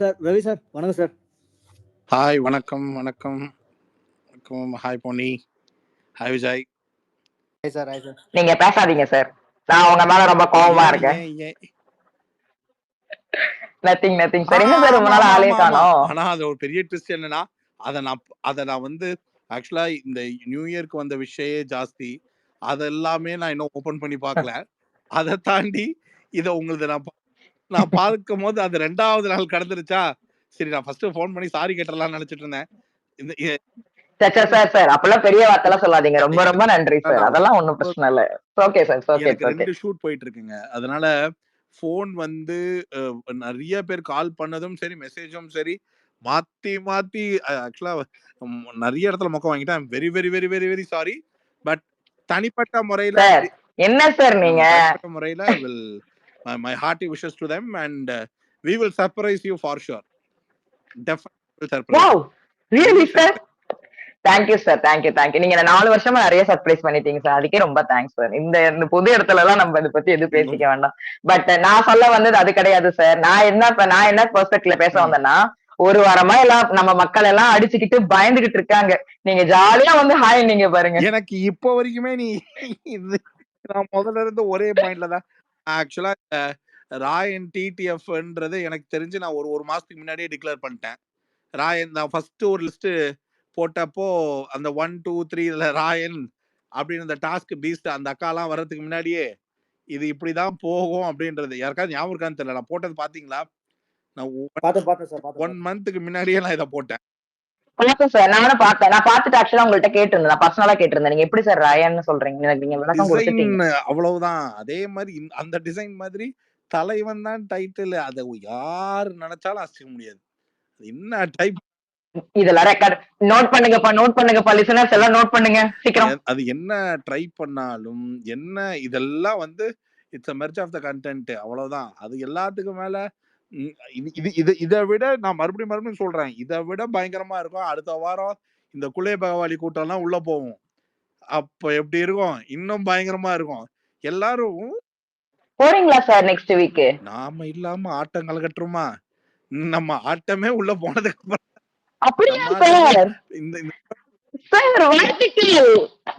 Sir, Ravi sir. வணக்கம் sir. Hi, வணக்கம், வணக்கம், வணக்கம். Hi Ponni. Hi Vijay. Hi sir, hi sir. நீங்க பேசாதீங்க சார். நான் உங்க மேல ரொம்ப கோவமா ஏன் இருக்கேன். ஏன் ஏன் நத்திங் நத்திங் சார். என்ன சார் ரொம்ப நாள் ஆளே காணோம்? ஆனா அது ஒரு பெரிய ட்விஸ்ட் என்னன்னா, அத நான் வந்து ஆக்சுவலா இந்த நியூ இயர்க்கு வந்த விஷயே ஜாஸ்தி. அதெல்லாமே நான் இன்னும் ஓப்பன் பண்ணி பார்க்கல. அத தாண்டி இத உங்களது நான் பார்க்கும்போது அது 2வது நாள் கடந்துருச்சா, சரி நான் ஃபர்ஸ்ட் ஃபோன் பண்ணி சாரி கேட்டுறலாம்னு நெனச்சிட்டு இருந்தேன். இந்த சார் அப்பெல்லாம் பெரிய வார்த்தைலாம் சொல்லாதீங்க. ரொம்ப ரொம்ப நன்றி சார். அதெல்லாம் ஒண்ணும் பிரச்சனை இல்ல. Okay sir. ஓகே எனக்கு ஓகே. 2 ஷூட் போயிட்டு இருக்குங்க. அதனால ஃபோன் வந்து நெறைய பேர் கால் பண்ணதும் சரி, மெசேஜும் சரி, மாத்தி மாத்தி ஆக்சுவலா நெறைய இடத்துல மொக்க வாங்கிட்டேன். I am very very very very very sorry. But தனிப்பட்ட முறையில சார் என்ன சார் நீங்க? தனிப்பட்ட முறையில will my hearty wishes to them and we will surprise you for sure. Definitely surprise. Wow! Really sir? Thank you sir. Thank you. நீங்க 4 வருஷமா நெறைய surprise பண்ணிட்டீங்க சார். அதுக்கே ரொம்ப தேங்க்ஸ் சார். இந்த புது இடத்துலலாம் நம்ம இத பத்தி எதுவும் பேசிக்க வேண்டாம். பட் நான் சொல்ல வந்தது அது கிடையாது சார். நான் என்ன பெர்ஸ்பெக்டிவ்ல பேச வந்தேன்னா, ஒரு வாரமா எல்லாம் நம்ம மக்கள் எல்லாம் அடிச்சுக்கிட்டு பயந்துகிட்டு இருக்காங்க. நீங்க ஜாலியா வந்து ஹாய் நீங்க பாருங்க. எனக்கு இப்போ வரைக்குமே நான் முதல்ல இருந்து ஒரே பாயிண்ட்ல தான் ஆக்சுவலா ராயன் டிடிஎஃப்ன்றது எனக்கு தெரிஞ்சு நான் ஒரு மாசத்துக்கு முன்னாடியே டிக்ளேர் பண்ணிட்டேன். ராயன் நான் ஃபர்ஸ்ட் ஒரு லிஸ்ட் போட்டப்போ அந்த 1 2 3ல ராயன் அப்படின்னு அந்த டாஸ்க் பீஸ்ட் அந்த அக்காலாம் வர்றதுக்கு முன்னாடியே இது இப்படிதான் போகும் அப்படின்றது யாருக்காவது ஞாபகம் இருக்கான்னு தெரியல. நான் போட்டது பாத்தீங்களா? நான் பார்த்தேன் சார். 1 மந்த்துக்கு முன்னாடியே நான் இதை போட்டேன். பார்த்தேன் சார். நானும் பார்த்தேன். நான் பார்த்துட்டு ஆக்சுவலா உங்கள்ட்ட கேட்டிருந்தேன். நான் பர்சனலா கேட்டிருந்தேன். நீங்க எப்படி சார் ராயன்னு சொல்றீங்க? எனக்கு நீங்க விளக்கம் கொடுத்துட்டீங்க. அவ்வளவுதான். அதே மாதிரி அந்த டிசைன் மாதிரி தலைவன் தான் டைட்டில். அதை யாரு நினைச்சாலும் அசிக்க முடியாது. என்ன டைப் இதெல்லாம் ரெக்கார்ட் நோட் பண்ணுங்கப்பா லிசனர்ஸ் எல்லாம் நோட் பண்ணுங்க சீக்கிரம். அது என்ன ட்ரை பண்ணாலும் என்ன இதெல்லாம் வந்து it's a merge of the content அவ்வளவுதான். அது எல்லாத்துக்கும் மேல இதை விட நான் மறுபடியும் சொல்றேன். இதை விட பயங்கரமா இருக்கும். அடுத்த வாரம் இந்த குலே பகவாலி கூட்டம்லாம் உள்ள போவோம். அப்ப எப்படி இருக்கும்? இன்னும் பயங்கரமா இருக்கும். எல்லாரும் போறீங்களா சார் நெக்ஸ்ட் வீக்? நாம இல்லாம ஆட்டம் கலக்கட்டுமா? நம்ம ஆட்டமே உள்ள போனதுக்கு அப்புறம் அப்படியா சார்? இந்த சார் வாழ்த்துக்கள்.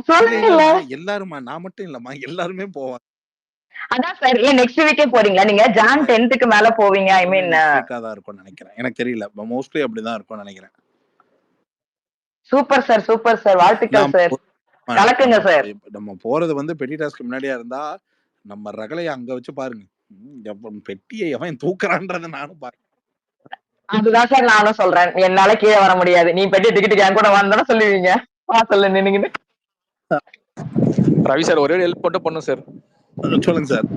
சொல்லுங்க. எல்லாருமா நான் மட்டும் இல்லம்மா எல்லாருமே போவாங்க. அதான் சார் நெக்ஸ்ட் வீக்கே போறீங்களா? நீங்க ஜான் 10க்கு மேல போவீங்க. ஐ மீன் வீக்கா தான் இருக்கும்னு நினைக்கிறேன். எனக்கு தெரியல. மோஸ்ட்லி அப்படிதான் இருக்கும்னு நினைக்கிறேன். Super sir. வாழ்த்துக்கள் சார். கலக்குங்க சார். நம்ம போறது வந்து பெட்டி டாஸ்க்கு முன்னாடியா இருந்தா நம்ம ரகலைய அங்க வச்சு பாருங்க. பெட்டியை எவன் தூக்குறான்றத நானும் பாருங்க. அதுதான் சார் நானும் சொல்றேன். என்னால கீழே வர முடியாது. நீ பெட்டி டிக்கெட்டுக்கு என் கூட வந்தாலும் சொல்லுவீங்க. சொல்ல நின்னுங்க. ரவி சார் ஒரே ஹெல்ப் மட்டும் பண்ணும் சார். சொல்லுங்க சார்.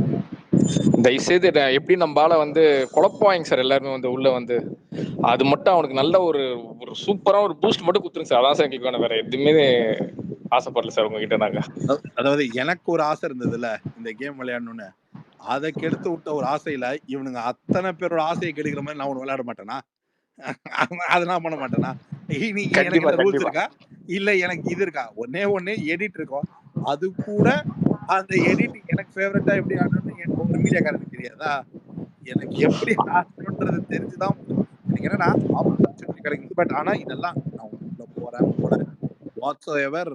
தயவுசெய்து எப்படி நம்மளால வந்து குழப்பாங்க சார் எல்லாருமே வந்து உள்ள வந்து அது மட்டும் அவனுக்கு நல்ல ஒரு சூப்பரா ஒரு பூஸ்ட் மட்டும் குத்துருங்க சார். அதான் சார் எங்களுக்கு வேணும். வேற எதுவுமே ஆசைப்படல சார் உங்ககிட்ட நாங்க. அதாவது எனக்கு ஒரு ஆசை இருந்ததுல இந்த கேம் விளையாடணும்னு. அதை கெடுத்து விட்ட ஒரு ஆசையில இவனுங்க அத்தனை பேரோட ஆசையை கெடுக்கிற மாதிரி நான் ஒண்ணு விளையாட மாட்டேனா? அதை நான் பண்ண மாட்டேனா? எனக்கு ரூல்ஸ் இருக்கா? இல்ல எனக்கு இது இருக்கா? ஒன்னே எடிட் இருக்கும். அது கூட அந்த எடிட்டிங் எனக்கு ஃபேவரட்டா எப்படி ஆடணும்னு எனக்கு ஒரு மீடியாக்காரனுக்கு தெரியாதா? எனக்கு எப்படி ஆடணும்ன்றது தெரிஞ்சுதான் எனக்கு என்னன்னா ஆப்பர்ச்சுனிட்டி கிடைக்குது. பட் ஆனா இதெல்லாம் நான் உள்ள போறேன் வாட்ஸ்எவர்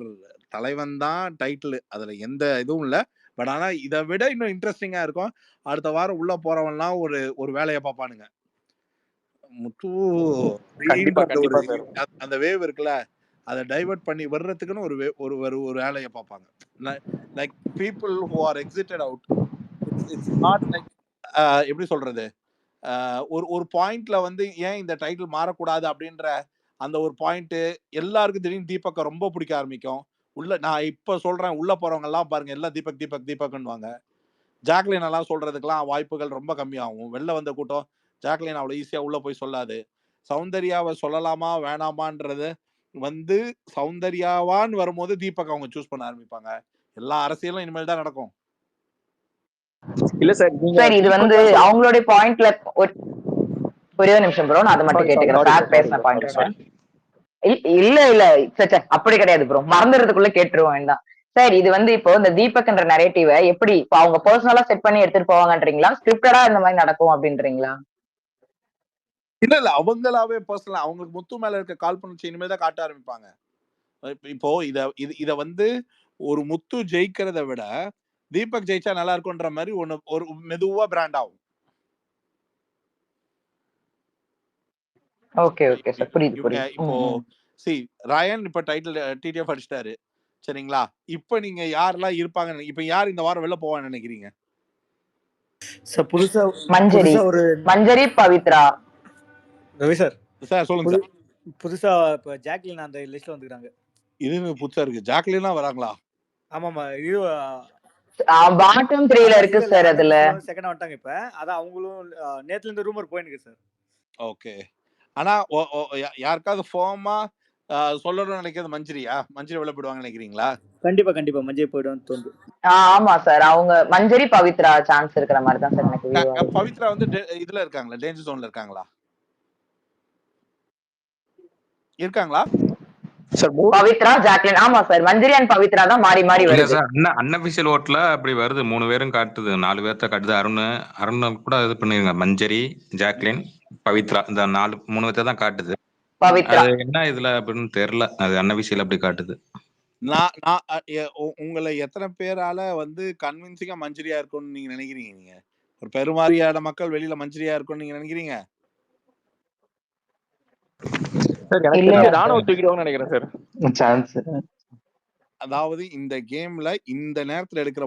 தலைவன் தான் டைட்டில். அதுல எந்த இதுவும் இல்ல. பட் ஆனா இதை விட இன்னும் இன்ட்ரெஸ்டிங்கா இருக்கும். அடுத்த வாரம் உள்ள போறவன்லாம் ஒரு வேலையை பார்ப்பானுங்க. முத்து அந்த வேவ் இருக்குல்ல அதை டைவர்ட் பண்ணி வர்றதுக்குன்னு ஒரு வேலையை பார்ப்பாங்க. Like people who are existed out. It's not like எப்படி சொல்றது, ஒரு பாயிண்ட்ல வந்து ஏன் இந்த டைட்டில் மாறக்கூடாது அப்படின்ற அந்த ஒரு பாயிண்ட் எல்லாருக்கும் திடீர்னு தீபக்கை ரொம்ப பிடிக்க ஆரம்பிக்கும். நான் இப்ப சொல்றேன், உள்ள போறவங்க எல்லாம் பாருங்க எல்லாம் தீபக்வாங்க. ஜாக்லின் எல்லாம் சொல்றதுக்கெல்லாம் வாய்ப்புகள் ரொம்ப கம்மியாகும். வெளில வந்த கூட்டம் ஜாக்லின் அவ்வளவு ஈஸியா உள்ள போய் சொல்லாது. சௌந்தர்யாவை சொல்லலாமா வேணாமான்றது வந்து சௌந்தர்யாவான்னு வரும்போது தீபக் அவங்க சூஸ் பண்ண ஆரம்பிப்பாங்க. எல்லா அரசியலும் இனிமேல் தான் நடக்கும். இல்ல சார் இது வந்து அவங்களுடைய பாயிண்ட்ல ஒரே நிமிஷம் ப்ரோ, நான் அதை மட்டும் கேட்டுக்கிறேன். சார் பேசின பாயிண்ட் இல்ல அப்படி கிடையாது ப்ரோ, மறந்துறதுக்குள்ள கேட்டுருவோம் வேண்டாம் சார். இது வந்து இப்போ இந்த தீபக்ன்ற நரேட்டிவ எப்படி இப்போ அவங்க பர்சனலா செட் பண்ணி எடுத்துட்டு போவாங்கன்றீங்களா, ஸ்கிரிப்டடா இந்த மாதிரி நடக்கும் அப்படின்றீங்களா? இல்ல அவங்களாவே பர்சனலா அவங்களுக்கு முத்து மேல இருக்க காழ்ப்புணர்ச்சி இனிமேல் தான் காட்ட ஆரம்பிப்பாங்க. இப்போ இத வந்து ஒரு முத்து ஜெயிக்கிறத விட தீபக் ஜெயிச்சா நல்லா இருக்கும்ன்ற மாதிரி ஒரு மெதுவா பிராண்ட் ஆகும். ஓகே ஓகே சார், புரியுது இவங்க புரியுது. இப்போ ராயன் இப்ப டைட்டில் டிடிஎஃப் அடிச்சிட்டாரு சரிங்களா? இப்ப நீங்க யாரெல்லாம் இருப்பாங்க, இப்ப யார் இந்த வாரம் வெளில போவான்னு நினைக்கிறீங்க? சார் புதுசா மஞ்சரி புதுசா ஒரு மஞ்சரி பவித்ரா. ரவி சார் சார் சொல்லுங்க புது சார். புதுசா இப்ப ஜாக்லின் அந்த லிஸ்ட்ல வந்துக்கிறாங்க. இது புதுசா இருக்கு. ஜாக்லினா வராங்களா? ஆமாமா இது பாட்டம் 3ல இருக்கு சார். அதுல செகண்ட் வந்துட்டாங்க இப்ப. அதான் அவங்களும் நேத்துல இருந்து ரூமர் போயிருக்கு சார். ஓகே. ஆனா யாருக்காவது ஃபார்மா சொல்லணும்னு நினைக்கிறது மஞ்சரியா? மஞ்சரி வெளில போயிடுவாங்கன்னு நினைக்கிறீங்களா? கண்டிப்பா கண்டிப்பா மஞ்சள் போயிடும் தோணுது. ஆமா சார், அவங்க மஞ்சரி பவித்ரா சான்ஸ் இருக்கிற மாதிரி தான் சார் எனக்கு view ஆகுது. பவித்ரா வந்து இதுல இருக்காங்களா? டேஞ்சர் ஜோன்ல இருக்காங்களா? இருக்காங்களா சார்? பவித்ரா ஜாக்லின், ஆமா சார், மஞ்சரி அண்ட் பவித்ரா தான் மாறி மாறி இல்ல வருது. சார், அன்அபிஷியல் ஓட்ல அப்படி வருது. 3 பேரும் காட்டுது, 4 பேர்த்த காட்டுது. அருண் கூட இது பண்ணிருங்க. மஞ்சரி, ஜாக்லின், பவித்ரா, இந்த 3 பேர்த்த தான் காட்டுது. பவித்ரா அது என்ன இதுல அப்படின்னு தெரியல. அது அன்அபிஷியல் அப்படி காட்டுது. நான் உங்களை எத்தனை பேரால வந்து கன்வின்சிங்கா மஞ்சரியா இருக்கும்னு நீங்க நினைக்கிறீங்க? நீங்க ஒரு பெருவாரியான மக்கள் வெளியில மஞ்சரியா இருக்கும்னு நீங்க நினைக்கிறீங்க? சார் எனக்கு இல்ல தெரிஞ்சு ராணுவ தூக்கிடுவாங்கன்னு நினைக்கிறேன் சார். சான்ஸ். அதாவது இந்த கேம்ல இந்த நேரத்துல எடுக்கிற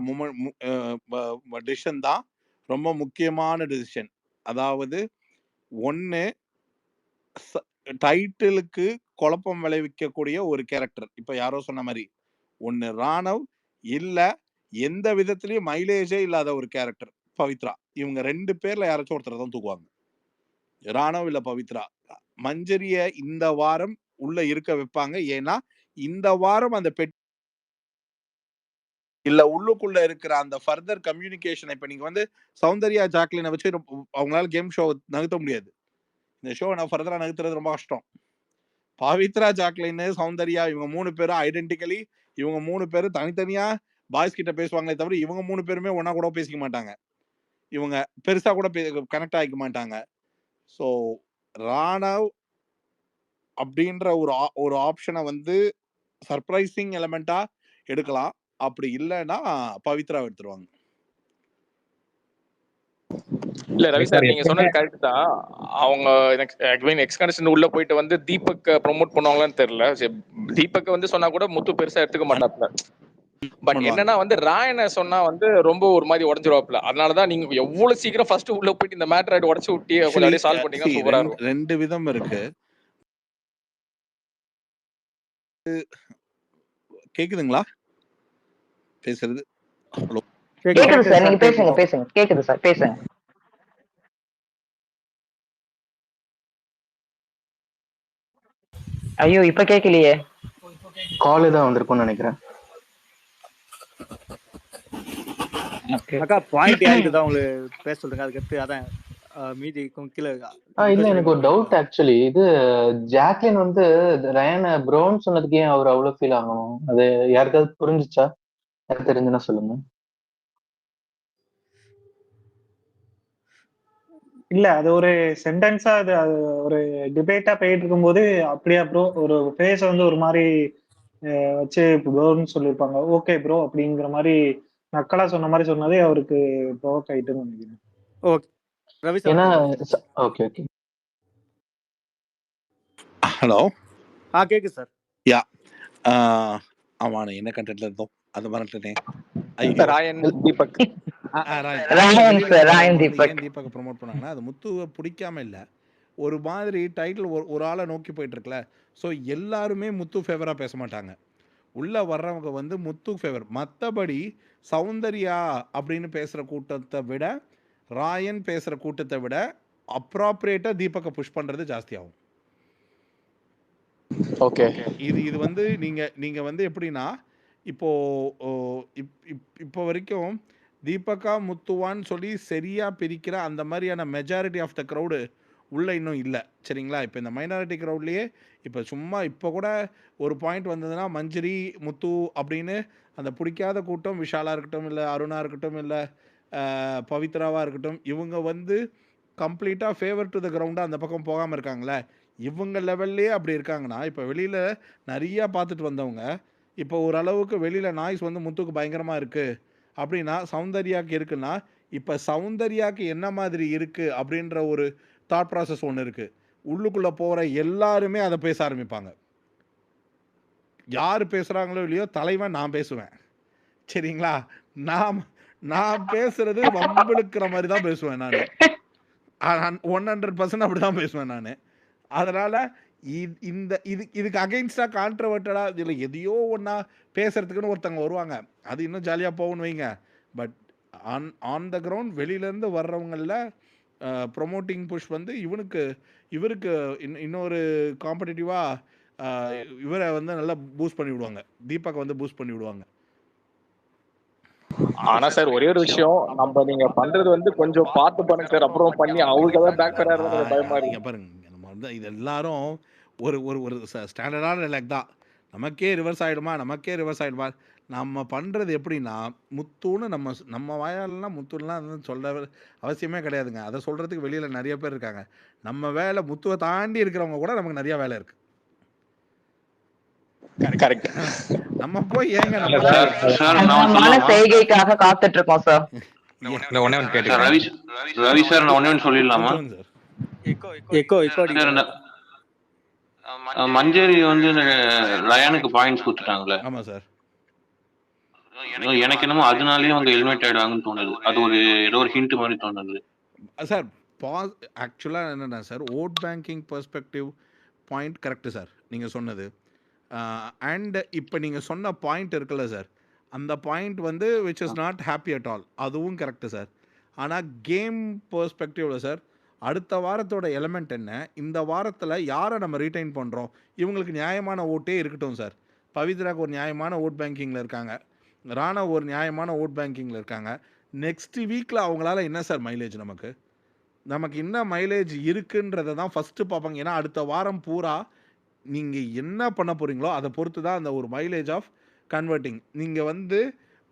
டிசிஷன் தான் ரொம்ப முக்கியமான டிசிஷன். அதாவது ஒன்னு டைட்டிலுக்கு குழப்பம் விளைவிக்கக்கூடிய ஒரு கேரக்டர். இப்ப யாரோ சொன்ன மாதிரி ஒன்னு ராணவ், இல்ல எந்த விதத்திலயும் மைலேஜே இல்லாத ஒரு கேரக்டர் பவித்ரா. இவங்க 2 பேர்ல யாராச்சும் ஒருத்தர் தான் தூக்குவாங்க. ராணவ் இல்ல பவித்ரா. மஞ்சரிய இந்த வாரம் உள்ள இருக்க வைப்பாங்க. ஏன்னா இந்த வாரம் அந்த இல்ல உள்ளுக்குள்ள இருக்கிற அந்த ஃபர்தர் கம்யூனிகேஷன். இப்ப நீங்க வந்து சௌந்தர்யா ஜாக்லினை வச்சு அவங்களால கேம் ஷோ நகர்த்த முடியாது. இந்த ஷோ நான் ஃபர்தரா நகர்த்துறது ரொம்ப கஷ்டம். பவித்ரா, ஜாக்லின், சௌந்தர்யா இவங்க 3 பேரும் ஐடென்டிக்கலி இவங்க 3 பேரும் தனித்தனியா பாய்ஸ் கிட்ட பேசுவாங்களே தவிர இவங்க 3 பேருமே ஒன்னா கூட பேசிக்க மாட்டாங்க. இவங்க பெருசா கூட கனெக்ட் ஆகிக்க மாட்டாங்க. ஸோ ராணவ் அப்படின்ற ஒரு ஆப்ஷனை வந்து சர்ப்ரைசிங் எலமெண்டா எடுக்கலாம். அப்படி இல்லைன்னா பவித்ரா எடுத்துருவாங்க. இல்ல ரவி சார், நீங்க சொன்னது கரெக்ட் தான். அவங்க எக்ஸ் கண்டிஷன் உள்ள போயிட்டு வந்து தீபக் ப்ரொமோட் பண்ணுவாங்களான்னு தெரியல. தீபக் வந்து சொன்னா கூட முத்து பெருசா எடுத்துக்க மாட்டாப்ல. பட் என்னன்னா வந்து ராயனை சொன்னா வந்து ரொம்ப ஒரு மாதிரி உடஞ்சிருவாப்ல. அதனாலதான் நீங்க எவ்வளவு சீக்கிரம் ஃபர்ஸ்ட் உள்ள போயிட்டு இந்த மேட்டர் உடச்சு விட்டு கொஞ்சம் அப்படியே சால்வ் பண்ணீங்கன்னா சூப்பரா இருக்கும். 2 விதம் இருக்கு. கேக்குதுங்களா பேசுறது? ஹலோ, கேக்குது சார், நீங்க பேசுங்க. கேக்குது சார், பேசுங்க. ஐயோ இப்ப கேக்கலையே. கால் தான் வந்திருக்கும்னு நினைக்கிறேன். அக்கா பாயிண்ட் யாருக்கு தான் உங்களுக்கு பேச சொல்றேங்க. அதுக்கடுத்து அதான் மீதி கீழே. இல்ல எனக்கு ஒரு டவுட் ஆக்சுவலி. இது ஜாக்லின் வந்து ரயான் ப்ரௌன் சொன்னதுக்கு ஏன் அவர் அவ்வளவு ஃபீல் ஆகணும்? அது யாருக்காவது புரிஞ்சுச்சா? யாருக்கு தெரிஞ்சுன்னா சொல்லுங்க. இல்ல அது ஒரு சென்டென்ஸா அது ஒரு டிபேட்டா போயிட்டு இருக்கும்போது அப்படியே ப்ரோ ஒரு ஃபேஸ வந்து ஒரு மாதிரி வச்சு ப்ரோன்னு சொல்லியிருப்பாங்க. ஓகே ப்ரோ அப்படிங்கிற மாதிரி நக்கலா சொன்ன மாதிரி சொன்னதே அவருக்கு ப்ரோக் ஆயிட்டுன்னு நினைக்கிறேன். Okay Ravi sir. ஏன்னா ஓகே ஓகே. ஹலோ. கேக்குது சார். யா ஆமா, என்ன கண்டென்ட்ல இருந்தோம் அது மறந்துட்டேனே. ராயன் தீபக் தீபக் ப்ரோமோட் பண்ணாங்கன்னா அது முத்துவை பிடிக்காம இல்ல, ஒரு மாதிரி டைட்டில் ஒரு ஆளை நோக்கி போயிட்டு இருக்குல்ல. ஸோ எல்லாருமே முத்து ஃபேவரா பேச மாட்டாங்க. உள்ள வர்றவங்க வந்து முத்து ஃபேவர். மற்றபடி சௌந்தர்யா அப்படின்னு பேசுற கூட்டத்தை விட ராயன் பேசுற கூட்டத்தை விட அப்ராப்ரியேட்டா தீபக்கை புஷ் பண்றது ஜாஸ்தி ஆகும். ஓகே, இது வந்து நீங்க வந்து எப்படின்னா இப்போ வரைக்கும் தீபக்கா முத்துவான்னு சொல்லி சரியா பிரிக்கிற அந்த மாதிரியான மெஜாரிட்டி ஆஃப் த க்ரௌடு உள்ள இன்னும் இல்லை சரிங்களா? இப்போ இந்த மைனாரிட்டி க்ரௌட்லேயே இப்போ சும்மா இப்போ கூட ஒரு பாயிண்ட் வந்ததுன்னா மஞ்சரி முத்து அப்படின்னு அந்த பிடிக்காத கூட்டம் விஷாலா இருக்கட்டும், இல்லை அருணா இருக்கட்டும், இல்லை பவித்ராவா இருக்கட்டும், இவங்க வந்து கம்ப்ளீட்டாக ஃபேவர் டு த கிரவுண்டாக அந்த பக்கம் போகாமல் இருக்காங்களே, இவங்க லெவல்லே அப்படி இருக்காங்கன்னா, இப்போ வெளியில் நிறையா பார்த்துட்டு வந்தவங்க, இப்போ ஓரளவுக்கு வெளியில் நாய்ஸ் வந்து முத்துக்கு பயங்கரமாக இருக்குது அப்படின்னா, சௌந்தர்யாவுக்கு இருக்குன்னா, இப்போ சௌந்தர்யாவுக்கு என்ன மாதிரி இருக்குது அப்படின்ற ஒரு தாட் ப்ராசஸ் ஒன்று இருக்குது. உள்ளுக்குள்ளே போகிற எல்லாருமே அதை பேச ஆரம்பிப்பாங்க. யார் பேசுகிறாங்களோ இல்லையோ, தலைவன் நான் பேசுவேன். சரிங்களா? நான் நான் பேசுறது வம்பிழுக்கிற மாதிரி தான் பேசுவேன் நான். 100% அப்படி தான் பேசுவேன் நான். அதனால் இதுக்கு அகெயின்ஸ்டாக கான்ட்ரவர்ட்டடாக இதில் எதையோ ஒன்றா பேசுறதுக்குன்னு ஒருத்தவங்க வருவாங்க. அது இன்னும் ஜாலியாக போகும்னு வைங்க. பட் ஆன் த கிரவுண்ட் வெளியிலேருந்து வர்றவங்களில் ப்ரொமோட்டிங் புஷ் வந்து இவருக்கு இன்னொரு காம்படிட்டிவாக இவரை வந்து நல்லா பூஸ்ட் பண்ணி விடுவாங்க. தீபக் வந்து பூஸ்ட் பண்ணி விடுவாங்க. ஆனா சார் ஒரே ஒரு விஷயம், நம்ம நீங்க பண்றது வந்து கொஞ்சம் பார்த்து பண்ணுங்க சார். அப்புறம் பண்ணி அவங்களுக்கு ஏதாவது பேக் ஃபயர் ஆகிறது கொஞ்சம் பயமா இங்க இருக்கு. பாருங்க, நம்ம வந்து இது எல்லாரும் ஒரு ஒரு ஒரு ஸ்டாண்டர்டான லைக் தான். நமக்கே ரிவர்ஸ் ஆகிடுமா. நம்ம பண்ணுறது எப்படின்னா, முத்துன்னு நம்ம வாயாலலாம் முத்துலாம் சொல்ல அவசியமே கிடையாதுங்க. அதை சொல்கிறதுக்கு வெளியில் நிறைய பேர் இருக்காங்க. நம்ம வேலை முத்துவை தாண்டி இருக்கிறவங்க கூட நமக்கு நிறையா வேலை இருக்குது. கரெக்ட். நம்ம போய் ஏங்க இல்ல சார் சார் நான் அற்புதமான சொல்லலாமா? செய்கைக்காக காத்துட்டு இருக்கோம் சார். இல்ல ஒண்ணே ஒன்று சார் கேட்டுக்கிறேன். ரவி சார் நான் ஒண்ணே ஒன்று சொல்லிடலாமா? சொல்லுங்க சார். எக்கோ சார் இந்த மஞ்சரி வந்து ரயானுக்கு பாயிண்ட்ஸ் கொடுத்துட்டாங்களே, ஆமாம் சார். எனக்கு என்னமோ அதனாலேயே அவங்க எலிமினேட் ஆயிடுவாங்கன்னு தோணுது. அது ஏதோ ஒரு ஹிண்ட் மாதிரி தோணுது சார். ஆக்சுவலாக என்னென்னா சார், ஓட் banking perspective point correct sir நீங்கள் சொன்னது. அண்ட் இப்போ நீங்கள் சொன்ன பாயிண்ட் இருக்குல்ல சார், அந்த பாயிண்ட் வந்து which is not happy at all, அதுவும் கரெக்டு சார். ஆனால் கேம் பெர்ஸ்பெக்டிவில் சார், அடுத்த வாரத்தோட எலமெண்ட் என்ன, இந்த வாரத்தில் யாரை நம்ம ரீட்டைன் பண்ணுறோம், இவங்களுக்கு நியாயமான ஓட்டே இருக்கட்டும் சார். பவித்ராக்கு ஒரு நியாயமான ஓட் பேங்கிங்கில் இருக்காங்க, ராணா ஒரு நியாயமான ஓட் பேங்கிங்கில் இருக்காங்க. நெக்ஸ்ட் வீக்கில் அவங்களால என்ன சார் மைலேஜ், நமக்கு என்ன மைலேஜ் இருக்குன்றதை தான் ஃபஸ்ட்டு பார்ப்பாங்க. ஏன்னா அடுத்த வாரம் பூரா நீங்கள் என்ன பண்ண போகிறீங்களோ அதை பொறுத்து தான் அந்த ஒரு மைலேஜ் ஆஃப் கன்வெர்ட்டிங். நீங்கள் வந்து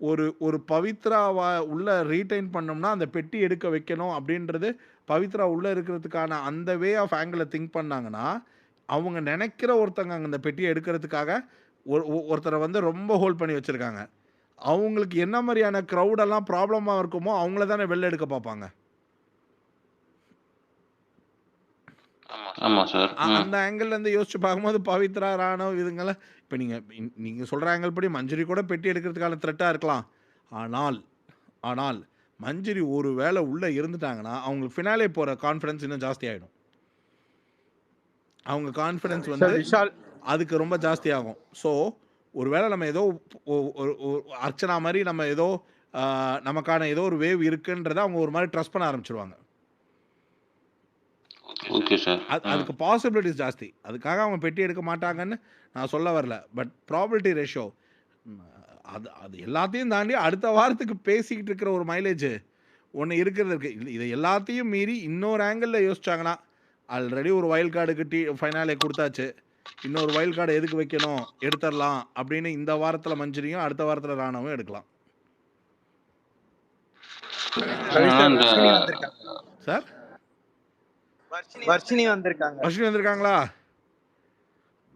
ஒரு பவித்ராவை உள்ளே ரீட்டைன் பண்ணோம்னா அந்த பெட்டி எடுக்க வைக்கணும் அப்படின்றது பவித்ரா உள்ளே இருக்கிறதுக்கான அந்த வே ஆஃப் ஆங்கிளை திங்க் பண்ணாங்கன்னா, அவங்க நினைக்கிற ஒருத்தங்க அங்கே அந்த பெட்டியை எடுக்கிறதுக்காக ஒருத்தரை வந்து ரொம்ப ஹோல்ட் பண்ணி வச்சுருக்காங்க. அவங்களுக்கு என்ன மாதிரியான க்ரௌடெல்லாம் ப்ராப்ளமாக இருக்குமோ அவங்கள தானே வெளில எடுக்க பார்ப்பாங்க. ஆமா சார். அந்த ஆங்கிள்லேருந்து யோசிச்சு பார்க்கும்போது பவித்ரா, ராணவ் இதுங்கெல்லாம் இப்போ நீங்கள் சொல்கிற ஆங்கிள் படி மஞ்சரி கூட பெட்டி எடுக்கிறதுக்கான த்ரெட்டாக இருக்கலாம். ஆனால் மஞ்சரி ஒரு வேளை உள்ளே இருந்துட்டாங்கன்னா அவங்களுக்கு ஃபினாலே போகிற கான்ஃபிடன்ஸ் இன்னும் ஜாஸ்தி ஆகிடும். அவங்க கான்ஃபிடன்ஸ் வந்து அதுக்கு ரொம்ப ஜாஸ்தி ஆகும். ஸோ ஒரு வேளை நம்ம ஏதோ ஒரு அர்ச்சனா மாதிரி நம்ம ஏதோ நமக்கான ஏதோ ஒரு வேவ் இருக்குன்றதை அவங்க ஒரு மாதிரி ட்ரஸ்ட் பண்ண ஆரம்பிச்சிருவாங்க. Okay sir. அதுக்கு பாசிபிலிட்டிஸ் ஜாஸ்தி. அதுக்காக அவங்க பெட்டி எடுக்க மாட்டாங்கன்னு நான் சொல்ல வரல. பட் ப்ராபபிலிட்டி ரேஷியோ அது எல்லாத்தையும் தாண்டி அடுத்த வாரத்துக்கு பேசிக்கிட்டு இருக்கிற ஒரு மைலேஜ் ஒன்று இருக்கிறது இருக்குது. இதை எல்லாத்தையும் மீறி இன்னொரு ஆங்கிளில் யோசிச்சாங்கன்னா, ஆல்ரெடி ஒரு வைல்ட் கார்டுக்கு ஃபைனாலே கொடுத்தாச்சு, இன்னொரு வைல்ட் கார்டு எதுக்கு வைக்கணும், எடுத்துடலாம் அப்படின்னு இந்த வாரத்தில் மஞ்சரியும் அடுத்த வாரத்தில் ராணாவும் எடுக்கலாம் சார். வர்ஷினி வந்திருக்காங்களா?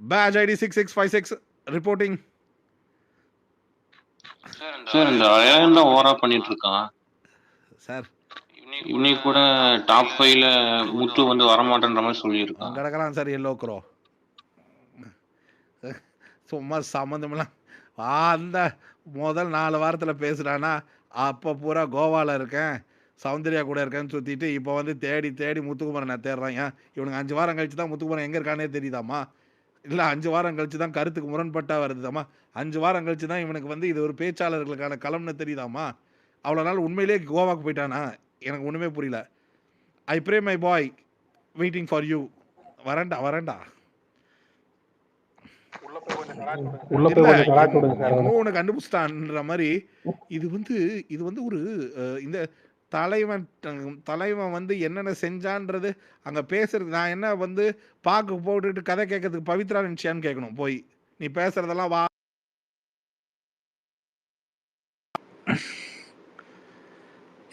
Batch ID 6656 reporting. சார் இந்த ரயான் தான் ஓவரா பண்ணிட்டு இருக்கான் சார். இன்னைக்கு கூட டாப் 5ல முத்து வந்து வரமாட்டேன்ற மாதிரி சொல்லியிருக்கான். கிடக்கிறான் சார் எல்லோ க்ரோ. சும்மா சம்மந்தமெல்லாம் அந்த முதல் 4 வாரத்தில் பேசுகிறானா, அப்போ பூரா கோவாவில் இருக்கேன், சௌந்தர்யா கூட இருக்கேன்னு சுற்றிட்டு இப்போ வந்து தேடி முத்துக்குமரன் நான் தேடுறேன். ஏன் இவனுக்கு 5 வாரம் கழிச்சு தான் முத்துக்குமரன் எங்கே இருக்கானே தெரியுதாம்மா, இல்லை 5 வாரம் கழிச்சு தான் கருத்துக்கு முரண்பட்டா வருதுதாம்மா, 5 வாரம் கழிச்சு தான் இவனுக்கு வந்து இது ஒரு பேச்சாளர்களுக்கான களம்னு தெரியுதாம்மா. அவ்வளோ நாள் உண்மையிலேயே கோவாக்கு போயிட்டானா, எனக்கு ஒன்றுமே புரியல. I pray my boy waiting for you. வரேன்டா ஒன்று கண்டுபிடிச்சிட்டான்ற மாதிரி. இது வந்து ஒரு இந்த தலைவன் வந்து என்னென்ன செஞ்சான்றது அங்கே பேசுறது. நான் என்ன வந்து பார்க்க போட்டுட்டு கதை கேட்கறதுக்கு பவித்ரா நினச்சியான்னு கேட்கணும். போய் நீ பேசுறதெல்லாம் வா.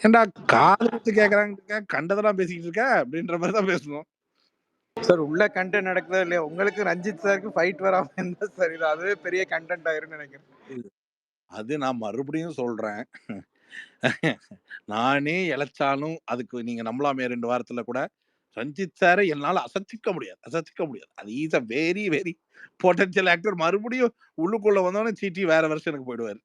ஏன்டா காது வச்சு கேக்குறாங்க, கண்டதெல்லாம் பேசிக்கிட்டு இருக்க அப்படின்ற மாதிரி தான் பேசணும். சார் உள்ள கண்டென்ட் நடக்குதா இல்லையா, உங்களுக்கு ரஞ்சித் சாருக்கு ஃபைட் வராம இருந்தா சரி, அதுவே பெரிய கண்டென்ட் ஆயிரும்னு நினைக்கிறேன். அது நான் மறுபடியும் சொல்றேன், நானே இழைச்சாலும் அதுக்கு நீங்க நம்பலாமே 2 வாரத்துல கூட ரஞ்சித் சாரை என்னால அசைச்சிக்க முடியாது. அது is a very very potential actor. மறுபடியும் உள்ளுக்குள்ள வந்தோடனே சீட்டி வேற வருஷனுக்கு போயிடுவாரு.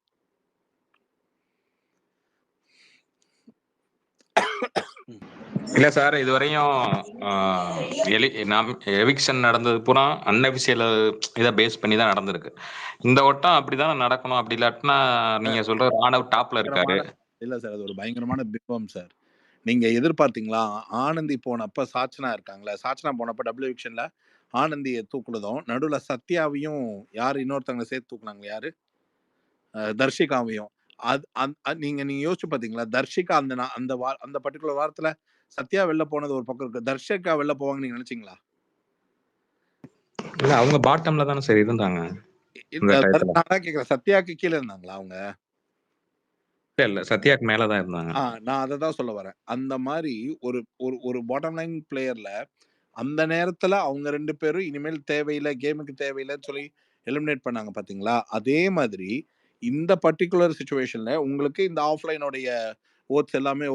இல்ல சார், இதுவரையும் எவிக்ஷன் நடந்தது பூரா அன்அபிஷியல் இதை பேஸ் பண்ணி தான் நடந்திருக்கு. இந்த வட்டம் அப்படிதான் நடக்கணும். அப்படி இல்லாட்டினா நீங்க சொல்ற ராணவ் டாப்ல இருக்காரு. இல்ல சார், அது ஒரு பயங்கரமான பிம்பம் சார். நீங்க எதிர்பார்த்தீங்களா? ஆனந்தி போனப்ப சாச்சனா இருக்காங்களா, சாச்சனா போனப்ப டபுள் எவிக்ஷன்ல ஆனந்தியை தூக்குனதும் நடுவுல சத்யாவையும் யாரு இன்னொருத்தவங்களை சேர்த்து தூக்குனாங்க, யாரு தர்ஷிகாவையும். நீங்க யோசிச்சு பாத்தீங்களா? தர்ஷிகா அந்த பர்டிகுலர் வாரத்துல சத்யா வெளில போனது ஒரு பக்கம் இருக்கு, தர்ஷிகா வெளில போவாங்க நீங்க நினைச்சீங்களா? இல்ல, அவங்க பாட்டம்ல தானே சரி இருந்தாங்க. நான் கேக்குறேன், சத்யாக்கு கீழே இருந்தாங்களா அவங்க? இல்ல, சத்யாக்கு மேலதான் இருந்தாங்க. நான் அதை தான் சொல்ல வரேன். அந்த மாதிரி ஒரு ஒரு பாட்டம் லைன் பிளேயர்ல அந்த நேரத்துல அவங்க 2 பேரும் இனிமேல் தேவையில்லை, கேமுக்கு தேவையில்லைன்னு சொல்லி எலிமினேட் பண்ணாங்க பாத்தீங்களா? அதே மாதிரி இந்த பர்டிகுலர் சிச்சுவேஷன்ல உங்களுக்கு இந்த ஆஃப்லைனோடைய ஓட்ஸ் எல்லாமே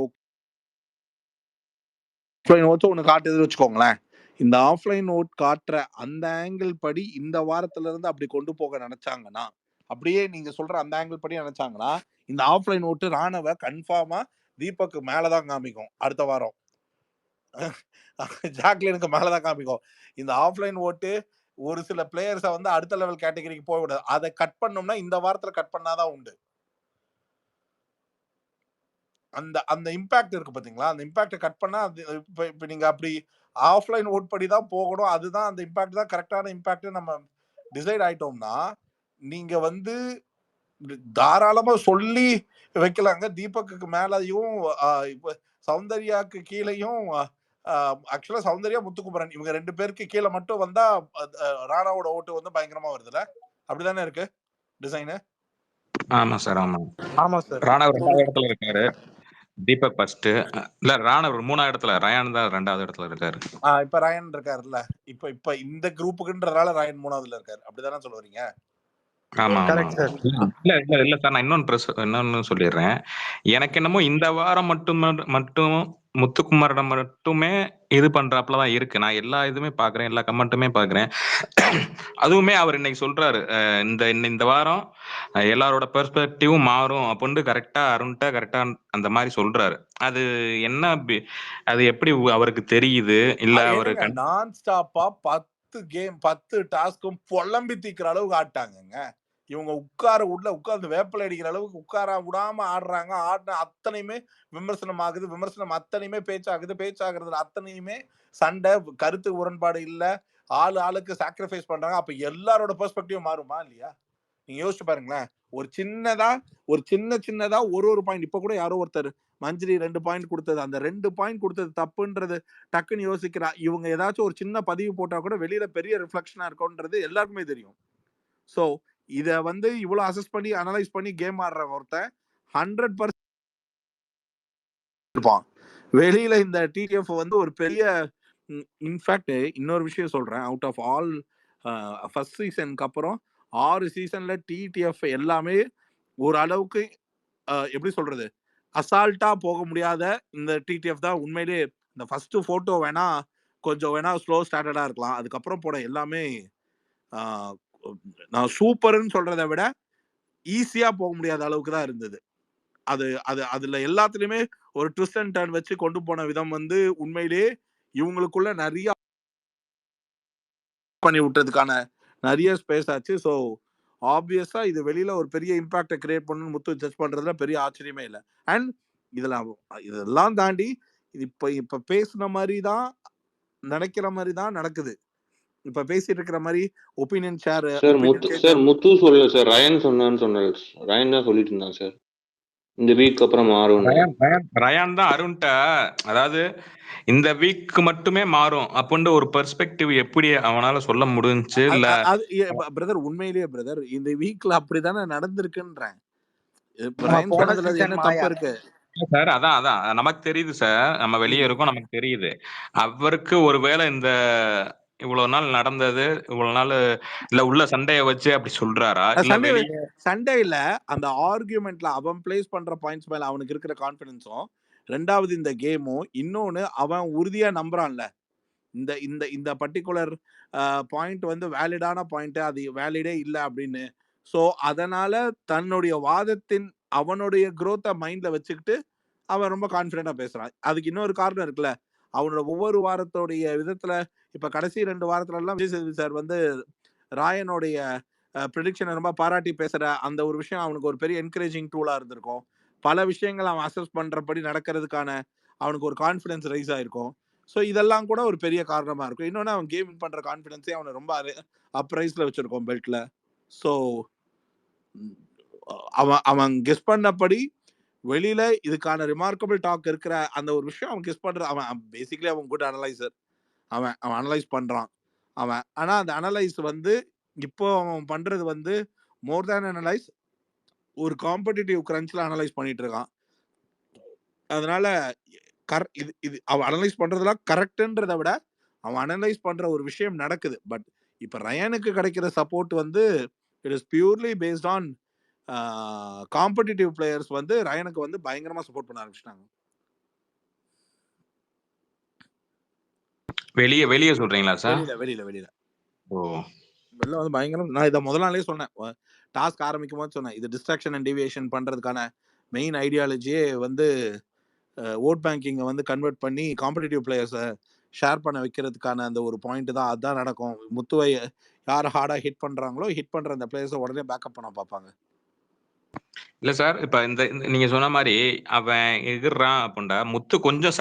ஆஃப்லைன் ஓட்ஸ் ஒன்று காட்டுதுன்னு வச்சுக்கோங்களேன். இந்த ஆஃப்லைன் ஓட் காட்டுற அந்த ஆங்கிள் படி இந்த வாரத்துல இருந்து அப்படி கொண்டு போக நினைச்சாங்கன்னா, அப்படியே நீங்க சொல்ற அந்த ஆங்கிள் படி நினைச்சாங்கன்னா, இந்த ஆஃப்லைன் ஓட்டு ராணவ கன்ஃபார்மா தீபக்கு மேலதான் காமிக்கும். அடுத்த வாரம் ஜாக்லினுக்கு மேலதான் காமிக்கும். இந்த ஆஃப்லைன் ஓட்டு ஒரு சில பிளேயர்ஸை வந்து அடுத்த லெவல் கேட்டகரிக்கு போய் விடாது. அதை கட் பண்ணோம்னா இந்த வாரத்துல கட் பண்ணாதான் உண்டு. அந்த அந்த இம்பாக்ட் இருக்கு பாத்தீங்களா? அந்த இம்பாக்ட கட் பண்ணா இப்ப நீங்க அப்படி ஆஃப்லைன் ஓட் படி தான் போகணும். அதுதான் அந்த இம்பாக்ட் தான் கரெக்டான இம்பாக்ட் நம்ம டிசைட் ஆயிட்டோம்னா, நீங்க வந்து தாராளமா சொல்லி வைக்கலாங்க. தீபக்கு மேலயும் இப்ப சௌந்தர்யாக்கு கீழையும் ஆக்சுவலா சௌந்தர்யா முத்துக்குமரன் இவங்க 2 பேருக்கு கீழே மட்டும் வந்தா ராணாவோட ஓட்டு வந்து பயங்கரமா வருதுல, அப்படிதானே இருக்கு டிசைனு? ஆமா சார், ஆமா சார். ராணவ் 2வது இடத்துல இருக்காரு, தீபக் ஃபர்ஸ்ட். இல்ல, ராணவ் 3வது இடத்துல, ரயான் தான் 2வது இடத்துல இருக்காரு. இப்ப ரயான் இருக்காருல்ல, இப்ப இந்த குரூப்புக்குன்றதால ரயான் 3வதுல இருக்காரு, அப்படிதானே சொல்ல வரீங்க? ஆமா சார். இல்ல சார், நான் இன்னொன்னு சொல்லிடுறேன். எனக்கு என்னமோ இந்த வாரம் மட்டும் முத்துக்குமாரிடம் மட்டுமே இது பண்றாப்புல தான் இருக்கு. நான் எல்லா இதுவுமே பாக்குறேன், எல்லா கமெண்ட்டுமே பாக்குறேன். அதுவுமே அவர் இன்னைக்கு சொல்றாரு, இந்த வாரம் எல்லாரோட பெர்ஸ்பெக்டிவும் மாறும் அப்படின்னு கரெக்டா அருண்ட்ட கரெக்டா அந்த மாதிரி சொல்றாரு. அது என்ன அது எப்படி அவருக்கு தெரியுது? இல்ல அவரு நான் ஸ்டாப்பா 10 கேம் 10 டாஸ்க்கும் புலம்பி தீக்கிற அளவுக்கு ஆட்டாங்க. இவங்க உட்கார்ந்து வேப்பலை அடிக்கிற அளவுக்கு உட்கார விடாம ஆடுறாங்க. ஆடின அத்தனையுமே விமர்சனம் ஆகுது, விமர்சனம் அத்தனையுமே பேச்சாகுது, பேச்சாகிறதுல அத்தனையுமே சண்டை, கருத்து உடன்பாடு இல்ல, ஆளுக்கு சாக்ரிஃபைஸ் பண்றாங்க. அப்ப எல்லாரோட பெர்ஸ்பெக்டிவ் மாறுமா இல்லையா? நீங்க யோசிச்சு பாருங்களேன். ஒரு சின்னதா ஒரு பாயிண்ட். இப்ப கூட யாரோ ஒருத்தர் மஞ்சரி 2 பாயிண்ட் கொடுத்தது, அந்த 2 பாயிண்ட் கொடுத்தது தப்புன்றது டக்குன்னு யோசிக்கிறா. இவங்க ஏதாச்சும் ஒரு சின்ன பதிவு போட்டா கூட வெளியில பெரிய ரிஃப்ளெக்ஷனா இருக்கும்ன்றது எல்லாருக்குமே தெரியும். சோ இத வந்து இவ்வளவு அசஸ் பண்ணி அனலைஸ் பண்ணி கேம் ஆடுற ஒருத்தன் 100% இருப்பான். வெளியில இந்த டிடிஎஃப் வந்து ஒரு பெரிய இன்ஃபேக்ட் இன்னொரு விஷயம் சொல்றேன். அவுட் ஆஃப் ஆல் ஃபர்ஸ்ட் சீசனுக்கு அப்புறம் 6 சீசன்ல டிடிஎஃப் எல்லாமே ஒரு அளவுக்கு எப்படி சொல்றது, அசால்ட்டா போக முடியாத இந்த டிடிஎஃப் தான் உண்மையிலேயே. இந்த ஃபர்ஸ்ட் போட்டோ வேணா கொஞ்சம் வேணா ஸ்லோ ஸ்டார்டடா இருக்கலாம், அதுக்கப்புறம் போட எல்லாமே நான் சூப்பர்னு சொல்றதை விட ஈஸியா போக முடியாத அளவுக்கு தான் இருந்தது. அதுல எல்லாத்துலயுமே ஒரு ட்விஸ்ட் அண்ட் டர்ன் வச்சு கொண்டு போன விதம் வந்து உண்மையிலேயே இவங்களுக்குள்ள நிறைய பண்ணி விட்டதுக்கான நிறைய ஸ்பேஸ் ஆச்சு. ஸோ ஆப்வியஸா இது வெளியில ஒரு பெரிய இம்பாக்டை கிரியேட் பண்ணணும்னு முத்து ஜட்ஜ் பண்றதுல பெரிய ஆச்சரியமே இல்லை. அண்ட் இதெல்லாம் தாண்டி இது இப்ப பேசுன மாதிரி தான், நினைக்கிற மாதிரி தான் நடக்குது. இப்ப பேசிட்டு இருக்கிற மாதிரி ஒபினியன் ஷேர் சார் முத்து சொல்லல சார், ரயன் சொன்னான்னு சொன்னாரு. ரயன் தான் சொல்லிட்டு இருந்தான் சார், இந்த வீக் அப்புறம் மாறும். ரயான் தான் அருண்ட்ட, அதாவது இந்த வீக் மட்டுமே மாறும் அப்படின்னு ஒரு பெர்ஸ்பெக்டிவ் எப்படி அவனால சொல்ல முடிஞ்சுச்சு? இல்ல பிரதர், உண்மையிலேயே பிரதர் இந்த வீக்ல அப்படிதானே நடந்திருக்குன்றேன். என்ன தப்பு இருக்கு? சார் அதான் அதான் நமக்கு தெரியுது சார், நம்ம வெளியே இருக்கோம், நமக்கு தெரியுது. அவருக்கு ஒருவேளை இந்த இவ்வளவு நாள் நடந்தது, இவ்வளவு நாள் இல்ல உள்ள சண்டைய வச்சு அப்படி சொல்றாரா, இல்ல சண்டே வெளியே சண்டே இல்ல, அந்த ஆர்கியூமெண்ட்ல அவன் பிளேஸ் பண்ற பாயிண்ட்ஸ் மேல அவனுக்கு இருக்கிற கான்பிடன்ஸும், ரெண்டாவது இந்த கேமும், இன்னொன்னு அவன் உறுதியா நம்புறான்ல இந்த இந்த இந்த பர்டிகுலர் பாயிண்ட் வந்து வேலிடான பாயிண்ட், அது வேலிடே இல்லை அப்படின்னு. ஸோ அதனால தன்னுடைய வாதத்தின் அவனுடைய growth-அ மைண்ட்ல வச்சுக்கிட்டு அவன் ரொம்ப கான்ஃபிடென்ட்டா பேசுறான். அதுக்கு இன்னொரு காரணம் இருக்குல்ல, அவனோட ஒவ்வொரு வாரத்தோடைய விதத்துல இப்ப கடைசி 2 வாரத்துல எல்லாம் விஜய் சேதுபதி சார் வந்து ராயனுடைய ப்ரெடிக்ஷனை ரொம்ப பாராட்டி பேசுற அந்த ஒரு விஷயம் அவனுக்கு ஒரு பெரிய என்கரேஜிங் டூலா இருந்திருக்கும். பல விஷயங்கள் அவன் அசஸ் பண்றபடி நடக்கிறதுக்கான அவனுக்கு ஒரு கான்ஃபிடன்ஸ் ரைஸ் ஆயிருக்கும். ஸோ இதெல்லாம் கூட ஒரு பெரிய காரணமா இருக்கும். இன்னொன்னு அவன் கேம் பண்ற கான்ஃபிடன்ஸே அவனை ரொம்ப அப்ரைஸ்ல வச்சிருக்கோம் பெல்ட்ல. ஸோ அவன் அவன் கெஸ் பண்ணபடி வெளியில இதுக்கான ரிமார்க்கபிள் டாக் இருக்கிற அந்த ஒரு விஷயம் அவன் கெஸ் பண்ற, அவன் பேசிக்கலி அவன் குட் அனலைசர். அவன் அவன் அனலைஸ் பண்றான் அவன். ஆனா அந்த அனலைஸ் வந்து இப்போ அவன் பண்றது வந்து மோர் தேன் அனலைஸ், ஒரு காம்படிட்டிவ் கிரன்ச்ல அனலைஸ் பண்ணிட்டு இருக்கான். அதனால இது இது அவன் அனலைஸ் பண்றதெல்லாம் கரெக்ட்ன்றதை விட அவன் அனலைஸ் பண்ற ஒரு விஷயம் நடக்குது. பட் இப்ப ரயானுக்கு கிடைக்கிற சப்போர்ட் வந்து it is purely based on competitive players வந்து ரயானுக்கு வந்து பயங்கரமா சப்போர்ட் பண்ண ஆரம்பிச்சிட்டாங்க. வெளியே வெளியே சொல்றீங்களா சார்? வெளியில வெளியில வெளியில ஓ வெளில வந்து பயங்கரம். நான் இதை முதல் நாளே சொன்னேன், டாஸ்க் ஆரம்பிக்கும் போது சொன்னேன், இது டிஸ்ட்ராக்ஷன் அண்ட் டிவியேஷன் பண்றதுக்கான மெயின் ஐடியாலஜியே வந்து ஓட் பேங்கிங்கை வந்து கன்வெர்ட் பண்ணி காம்படிட்டிவ் பிளேயர்ஸை ஷேர் பண்ண வைக்கிறதுக்கான அந்த ஒரு பாயிண்ட் தான். அதுதான் நடக்கும். முத்துவை யார் ஹார்டா ஹிட் பண்றாங்களோ ஹிட் பண்ற அந்த பிளேயர்ஸை உடனே பேக்கப் பண்ண பார்ப்பாங்க. இல்ல சார், இப்ப நீங்க சொன்ன மாதிரி அவன் எதிர்றான் அப்படின்டா முத்து கொஞ்சம்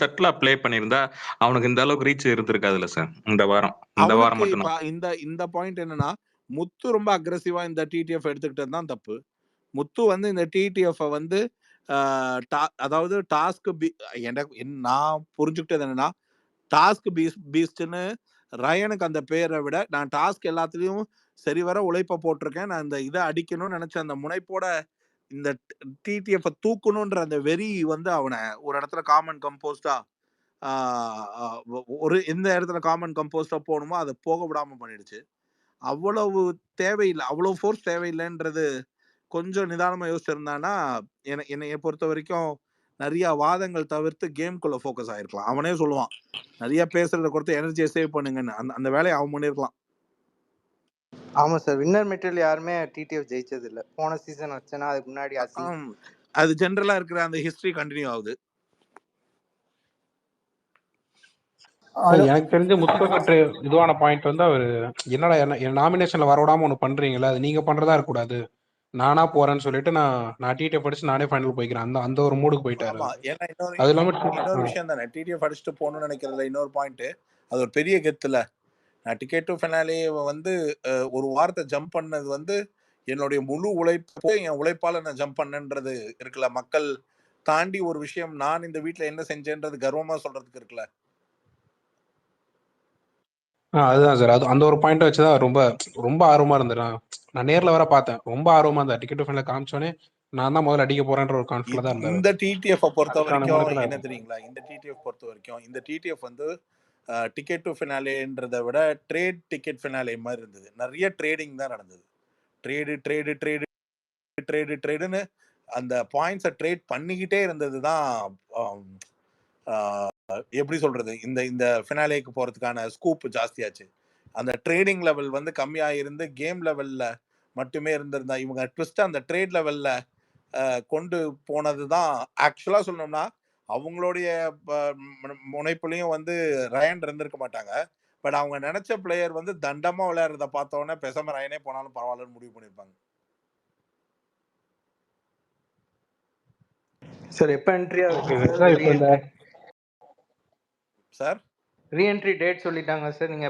சட்டிலா ப்ளே பண்ணியிருந்தா அவனுக்கு இந்த அளவுக்கு ரீச் இருந்திருக்காதுல்ல சார் இந்த வாரம் அவனுக்கு மட்டும் இப்ப இந்த பாயிண்ட் என்னன்னா, முத்து ரொம்ப அக்ரெசிவா இந்த டிடிஎஃப் எடுத்துக்கிட்டது தான் தப்பு. முத்து வந்து இந்த டிடிஎஃப் வந்து அதாவது டாஸ்க் நான் புரிஞ்சுக்கிட்டது என்னன்னா, டாஸ்க் பீஸ்ட்னு ரயனுக்கு அந்த பேரை விட நான் டாஸ்க் எல்லாத்துலயும் சரிவர உழைப்ப போட்டிருக்கேன், நான் இந்த இதை அடிக்கணும்னு நினைச்ச அந்த முனைப்போட இந்த டிடிஎஃப் தூக்கணும்ன்ற அந்த வெறி வந்து அவனை ஒரு இடத்துல காமன் கம்போஸ்டா ஒரு எந்த இடத்துல காமன் கம்போஸ்டா போகணுமோ அதை போக விடாம பண்ணிடுச்சு. அவ்வளவு தேவையில்லை, அவ்வளவு ஃபோர்ஸ் தேவையில்லைன்றது கொஞ்சம் நிதானமா யோசிச்சிருந்தானா என்னைய பொறுத்த வரைக்கும் நிறைய வாதங்கள் தவிர்த்து கேம்குள்ள ஃபோக்கஸ் ஆயிருக்கலாம். அவனே சொல்லுவான், நிறைய பேசுறத கொடுத்து எனர்ஜியை சேவ் பண்ணுங்கன்னு. அந்த வேலையை அவன் பண்ணிருக்கலாம். ஆமா சார், வின்னர் மெட்டீரியல் யாருமே டிடிஎஃப் ஜெயிச்சது இல்ல. போன சீசன் வச்சனா அதுக்கு முன்னாடி அது ஜெனரலா இருக்கிற அந்த ஹிஸ்டரி கண்டினியூ ஆகுது. எனக்கு தெரிஞ்ச முத்துப்பற்று இதுவான பாயிண்ட் வந்து அவரு என்னடா என்ன நாமினேஷன்ல வரவிடாம ஒண்ணு பண்றீங்களா, அது நீங்க பண்றதா இருக்கக்கூடாது, நானா போறேன்னு சொல்லிட்டு நான் டிடிஎஃப் படிச்சு நானே ஃபைனல் போய்க்கிறேன், அந்த ஒரு மூடுக்கு போயிட்டாரு. ஏன்னா இன்னொரு விஷயம் தானே, டிடிஎஃப் அடிச்சுட்டு போகணும்னு நினைக்கிறதுல இன்னொரு பாயிண்ட், அது ஒரு பெரிய கெத்துல. நான் டிக்கெட் டு ஃபினாலே வந்து ஒரு வாரத்தை ஜம்ப் பண்ணது வந்து என்னுடைய முழு உழைப்பு, என் உழைப்பால நான் ஜம்ப் பண்ணன்றது இருக்குல்ல. மக்கள் தாண்டி ஒரு விஷயம், நான் இந்த வீட்டுல என்ன செஞ்சேன்றது கர்வமா சொல்றதுக்கு இருக்குல்ல. அதுதான் சார், அது அந்த ஒரு பாயிண்ட் வச்சுதான் ரொம்ப ரொம்ப ஆர்வமா இருந்தேன். நான் நேர்ல வர பார்த்தேன், ரொம்ப ஆர்வமா இருந்தேன். டிக்கெட் டு ஃபைனல் காமிச்சோன்னே நான் தான் முதல்ல அடிக்க போறேன்ற ஒரு கான்ஃபிடன்ட் தான் இருந்தேன். இந்த டிடிஎஃப் பொறுத்த வரைக்கும் என்ன தெரியுங்களா, இந்த டிடிஎஃப் பொறுத்த வரைக்கும் இந்த டிடிஎஃப் வந்து டிக்கெட் டு ஃபினாலேன்றதை விட ட்ரேட் டிக்கெட் ஃபினாலே மாதிரி இருந்தது. நிறைய ட்ரேடிங் தான் நடந்தது. ட்ரேடுன்னு அந்த பாயிண்ட்ஸை ட்ரேட் பண்ணிக்கிட்டே இருந்தது தான். எப்படி சொல்றது, இந்த ஃபினாலேக்கு போறதுக்கான ஸ்கூப் ஜாஸ்தியாச்சு. அந்த ட்ரேடிங் லெவல் வந்து கம்மியா இருந்து கேம் லெவல்ல மட்டுமே இருந்திருந்தா, இவங்க ட்விஸ்ட் அந்த ட்ரேட் லெவல்ல கொண்டு போனது தான். ஆக்சுவலா சொல்லணும்னா அவங்களுடைய முனைப்புலையும் வந்து ரயன் இருந்திருக்க மாட்டாங்க. பட் அவங்க நினைச்ச பிளேயர் வந்து தண்டமா விளையாடுறத பார்த்தோன்னே பேசாம ரயனே போனாலும் பரவாயில்லன்னு முடிவு பண்ணிருப்பாங்க. சார் எப்ப என்ட்ரியா சார் ரீஎன்ட்ரி டேட் சொல்லிட்டாங்க சார். நீங்க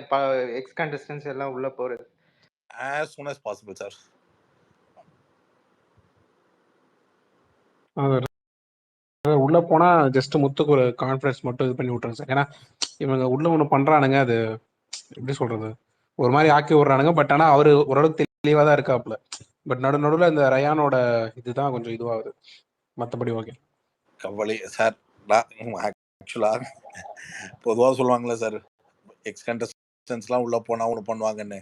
எக்ஸ் கண்டஸ்டன்ஸ் எல்லாம் உள்ள போறது as soon as possible sir. உள்ள போனா ஜஸ்ட் முத்துக்கு ஒரு கான்ஃபிடன்ஸ் மட்டும் இது பண்ணி விட்டுறேன் சார். ஏன்னா இவங்க உள்ள ஒண்ணு பண்றானுங்க, அது எப்படி சொல்றது, ஒரு மாதிரி ஆக்கி விடுறானுங்க. பட் ஆனா அவரு ஓரளவுக்கு தெளிவா தான் இருக்காப்ல. பட் நடுவில் இந்த ரயானோட இதுதான் கொஞ்சம் இதுவாகுது. மத்தபடி ஓகே. கவலை சார். ஆக்சுவலா பொதுவா சொல்லுவாங்கல்ல சார், எக்ஸ் கண்டஸ்டன்ஸ்லாம் உள்ள போனா ஒண்ணு பண்ணுவாங்கன்னு.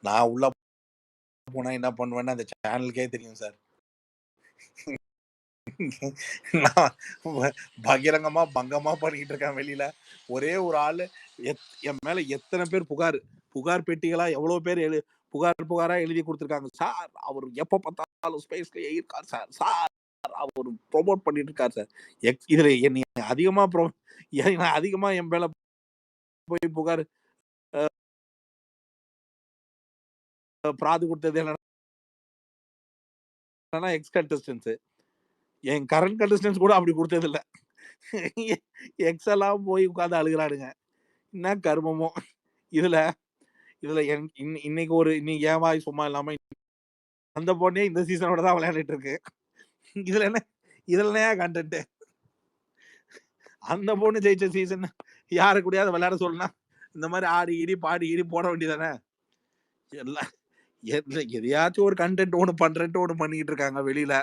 நான் உள்ள போனா என்ன பண்ணுவேன்னு அந்த சேனலுக்கே தெரியும் சார். நான் பகிரங்கமா பங்கமா பண்ணிட்டு இருக்கேன் வெளியில. ஒரே ஒரு ஆளு என் மேல எத்தனை பேர் புகார் பெட்டிகளா எவ்வளவு பேர் புகாரா எழுதி கொடுத்திருக்காங்க. சார் அவர் எப்ப பார்த்தாலும் ஸ்பேஸ்லயே இருக்கார் சார். சார் அவர் ப்ரோமோட் பண்ணிட்டு இருக்காரு சார். இதுல என்னை அதிகமா என் மேல போய் புகார் பிராது கொடுத்தது என்னன்னா எக்ஸ் கண்டஸ்டன்ஸ். என் கரண்ட் கண்டஸ்டன்ஸ் கூட அப்படி கொடுத்தது இல்ல. எக்ஸ் எல்லாம் போய் உட்கார்ந்து அழுகிறானுங்க. என்ன கர்மமோ. இதுல இன்னைக்கு ஏன் வாய் சும்மா இல்லாம அந்த பொண்ணே இந்த சீசனோட தான் விளையாண்டுட்டு இருக்கு. இதுல என்ன கண்டென்ட்? அந்த பொண்ணு ஜெயிச்ச சீசன் யாரு கூடயாவது விளையாட சொல்லனா இந்த மாதிரி ஆடி இடி பாடி இடி போட வேண்டியதானே. எல்லாம் எதையாச்சும் ஒரு கண்டென்ட் ஒண்ணு பண்றேன்ட்டு ஒண்ணு பண்ணிட்டு இருக்காங்க வெளியில.